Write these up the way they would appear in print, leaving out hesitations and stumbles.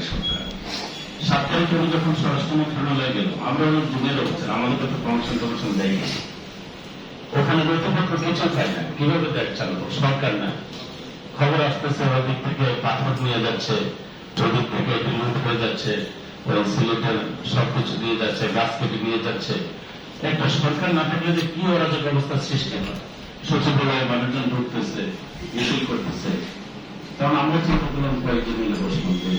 সরকার 7 তারিখে উনি যখন স্বরাষ্ট্র মন্ত্রণালয়ে গেল, আমরা অনেক যুগের অবস্থা, আমাদের কাছে প্রমোশন টমোশন দেয়নি, ওখানে নথিপত্র কিছু পাই না, কিভাবে দেখ চালাবো, সরকার না, খবর আসতেছে ওদিক থেকে পাথর নিয়ে যাচ্ছে, ওদিক থেকে লুট হয়ে যাচ্ছে, ওই সিলেটের সবকিছু দিয়ে যাচ্ছে, গাছ কেটে নিয়ে যাচ্ছে। একটা সরকার না থাকলে যে কি অরাজক অবস্থার সৃষ্টি হয়, সচিবালয়ে মানুষজন ঢুকতেছে, মিছিল করতেছে। কারণ আমরা চিন্তা করলাম কয়েকজন মিলে বসলাম যে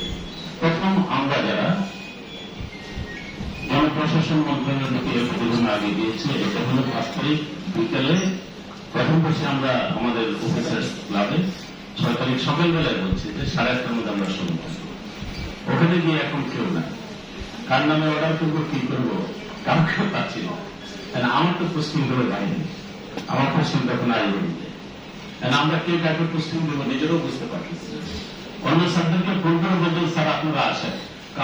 প্রথম আমরা যারা জনপ্রশাসন মন্ত্রণালয়কে প্রতিবেদন আগে দিয়েছে, এটা হলো 5 তারিখ বিকেলে প্রথম বসে আমরা আমাদের অফিসার্স ক্লাবে 6 তারিখ সকালবেলায় বলছি যে 8:30টার মধ্যে আমরা শুরু করবো। ওখানে গিয়ে এখন কেউ না, কার নামে অর্ডার করবো, কি করবো, কাউকে পাচ্ছি না। আমার তো পোস্টিং করে বাইরে, আমার পোস্টিং তখন আসবে, আমরা কে কাকে পোস্টিং দেবো নিজেরও বুঝতে পারতেছি। অন্য স্যারদেরকে ফোন করে বলবেন স্যার আপনারা আসেন,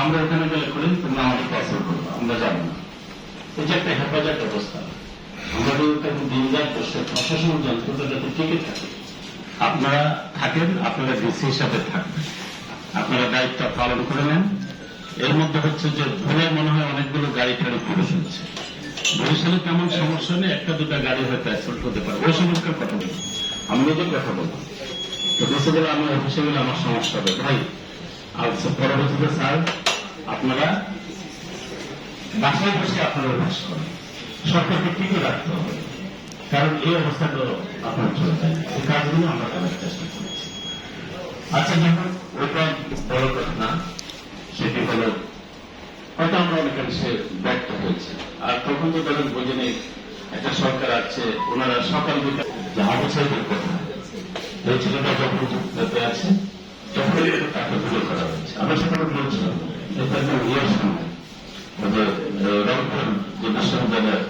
আমরা ওখানে গেলে করেন, তোমরা আমাদের ক্যান্সেল করবো, আমরা যাবো না। এই যে একটা হেফাজত ব্যবস্থা, আমরা যদি দিন যাক প্রশাসন যন্ত্রটা যাতে টিকে থাকে, আপনারা থাকেন, আপনারা ডিসি হিসাবে থাকবেন, আপনারা দায়িত্ব পালন করে নেন। এর মধ্যে হচ্ছে যে ভোরে মনে হয় অনেকগুলো গাড়ি টাড়ি পুরো শুনছে, বরিশালে তেমন সমস্যা নেই, 1-2টা গাড়ি হয়তো অ্যাক্সিডেন্ট হতে পারে, ওই সমস্যার কথা বলি, আমি নিজের কথা বলবো। তো দেশে গেলে আমি অফিসে গেলে আমার সমস্যা হবে ভাই। আর পরবর্তীতে স্যার আপনারা বাসায় বসে আপনারা অভ্যাস করেন, সরকারকে টিকে রাখতে হবে, কারণ এই অবস্থাটা আপনার চলে যায়, এই কাজগুলো আমরা করার চেষ্টা করেছি। আচ্ছা, যখন ওইটা বড় কথা না, সেটি হলো হয়তো আমরা অনেকাংশে ব্যর্থ হয়েছি। আর তখন তো তাদের বোঝে নেই একটা সরকার আছে, ওনারা সকাল বিকাল যে আবছাইদের কথা, এই ছেলেটা যখন যুক্ততে আছে তখনই তাকে তুলে করা হয়েছে। আমরা সেখানে বলছিলাম এটা ইয়ের সময় রংপুর যে বিশ্ববিদ্যালয়ের